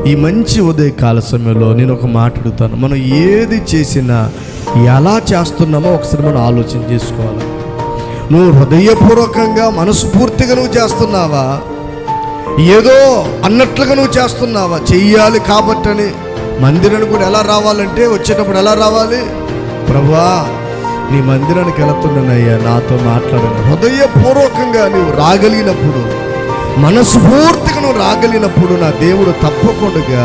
ఈ మంచి ఉదయకాల సమయంలో నేను ఒక మాట అడుగుతాను. మనం ఏది చేసినా ఎలా చేస్తున్నామో ఒకసారి మనం ఆలోచన చేసుకోవాలి. నువ్వు హృదయపూర్వకంగా మనస్ఫూర్తిగా నువ్వు చేస్తున్నావా, ఏదో అన్నట్లుగా నువ్వు చేస్తున్నావా? చెయ్యాలి కాబట్టని మందిరానికి కూడా ఎలా రావాలంటే వచ్చేటప్పుడు ఎలా రావాలి? ప్రభువా నీ మందిరానికి వెళుతున్నానయ్యా, నాతో మాట్లాడను. హృదయపూర్వకంగా నువ్వు రాగలిగినప్పుడు, మనస్ఫూర్తిగా నువ్వు రాగలిగినప్పుడు నా దేవుడు తప్పకుండా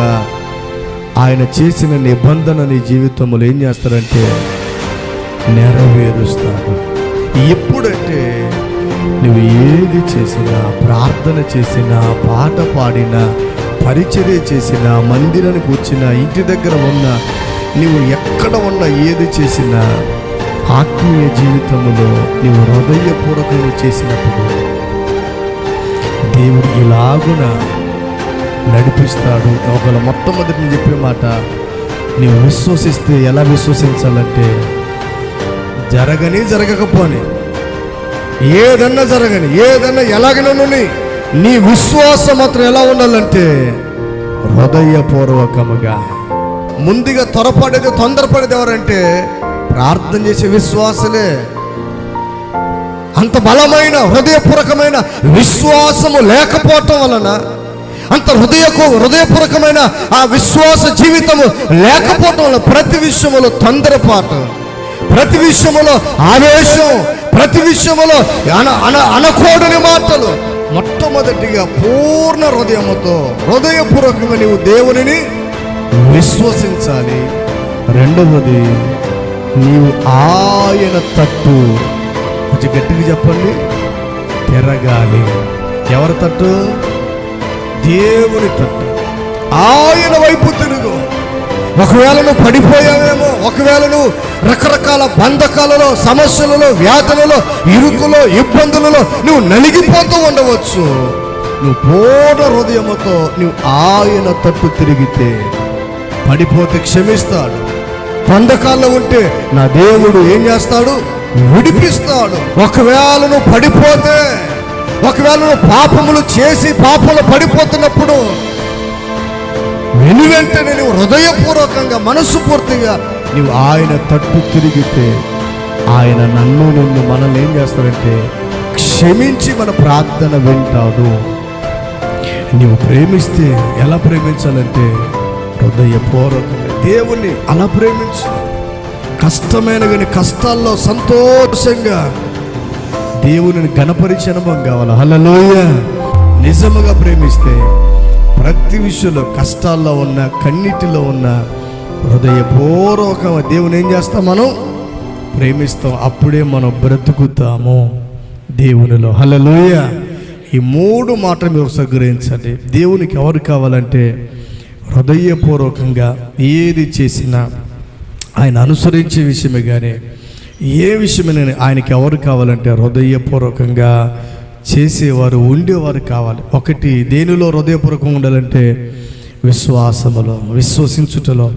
ఆయన చేసిన నిబంధన నీ జీవితంలో ఏం చేస్తాడంటే నెరవేరుస్తాడు. ఎప్పుడంటే నువ్వు ఏది చేసినా, ప్రార్థన చేసినా, పాట పాడినా, పరిచర్య చేసినా, మందిరానికి వచ్చినా, ఇంటి దగ్గర ఉన్నా, నువ్వు ఎక్కడ ఉన్నా ఏది చేసినా ఆత్మీయ జీవితంలో నువ్వు హృదయపూర్వకంగా చేసినప్పుడు దేవుడు ఇలాగున నడిపిస్తాడు. ఒకవేళ మొట్టమొదటి చెప్పే మాట నీవు విశ్వసిస్తే ఎలా విశ్వసించాలంటే జరగని జరగకపోని, ఏదన్నా జరగని, ఏదన్నా ఎలాగనని నీ విశ్వాసం మాత్రం ఎలా ఉండాలంటే హృదయపూర్వకముగా. ముందుగా త్వరపడేది, తొందరపడేది ఎవరంటే ప్రార్థన చేసే విశ్వాసులే. అంత బలమైన హృదయపూర్వకమైన విశ్వాసము లేకపోవటం వలన, అంత హృదయపూర్వకమైన ఆ విశ్వాస జీవితము లేకపోవటం వల్ల ప్రతి విషయములో తొందరపాటు, ప్రతి విషయములో ఆవేశం, ప్రతి విషయములో అనకూడని మాటలు. మొట్టమొదటిగా పూర్ణ హృదయముతో హృదయపూర్వకంగా నీవు దేవునిని విశ్వసించాలి. రెండవది నీవు ఆయన తట్టు, కొంచెం గట్టిగా చెప్పండి, తిరగాలి. ఎవరి తట్టు? దేవుని తట్టు. ఆయన వైపు తిరుగు. ఒకవేళ నువ్వు పడిపోయావేమో, ఒకవేళ నువ్వు రకరకాల బంధకాలలో, సమస్యలలో, వ్యాధులలో, ఇరుకులో, ఇబ్బందులలో నువ్వు నలిగిపోతూ ఉండవచ్చు. నువ్వు పూర్ణ హృదయముతో నువ్వు ఆయన తట్టు తిరిగితే పడిపోతే క్షమిస్తాడు. బంధకాల్లో ఉంటే నా దేవుడు ఏం చేస్తాడు? విడిపిస్తాడు. ఒకవేళ నువ్వు పడిపోతే, ఒకవేళ నువ్వు పాపములు చేసి పాపంలో పడిపోతున్నప్పుడు వెంటనే నువ్వు హృదయపూర్వకంగా మనస్ఫూర్తిగా నువ్వు ఆయన తట్టు తిరిగితే ఆయన నిన్ను మనల్ని ఏం చేస్తాడంటే క్షమించి మన ప్రార్థన వింటాడు. నువ్వు ప్రేమిస్తే ఎలా ప్రేమించాలంటే హృదయపూర్వకంగా దేవుణ్ణి అలా ప్రేమించు. కష్టమైన కానీ కష్టాల్లో సంతోషంగా దేవుని గణపరిచే అనుభవం కావాలి. హల్లెలూయా. నిజముగా ప్రేమిస్తే ప్రతి విషయంలో, కష్టాల్లో ఉన్న, కన్నీటిలో ఉన్న హృదయపూర్వకంగా దేవుని ఏం చేస్తాం? మనం ప్రేమిస్తాం. అప్పుడే మనం బ్రతుకుతాము దేవునిలో. హల్లెలూయా. ఈ మూడు మాటలు మీరు సగ్రహించండి. దేవునికి ఎవరు కావాలంటే హృదయపూర్వకంగా ఏది చేసినా ఆయన అనుసరించే విషయమే, కానీ ఏ విషయమైనా ఆయనకి ఎవరు కావాలంటే హృదయపూర్వకంగా చేసేవారు, ఉండేవారు కావాలి. ఒకటి, దేనిలో హృదయపూర్వకంగా ఉండాలంటే విశ్వాసములో, విశ్వసించుటలో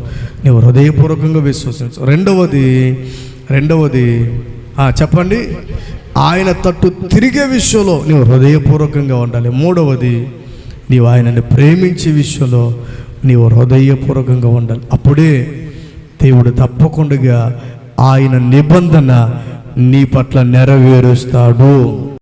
నువ్వు హృదయపూర్వకంగా విశ్వసించు. రెండవది చెప్పండి, ఆయన తట్టు తిరిగే విషయంలో నువ్వు హృదయపూర్వకంగా ఉండాలి. మూడవది, నీవు ఆయనని ప్రేమించే విషయంలో నీవు హృదయపూర్వకంగా ఉండాలి. అప్పుడే దేవుడు తప్పకుండా ఆయన నిబంధన నీ పట్ల నెరవేరుస్తాడు.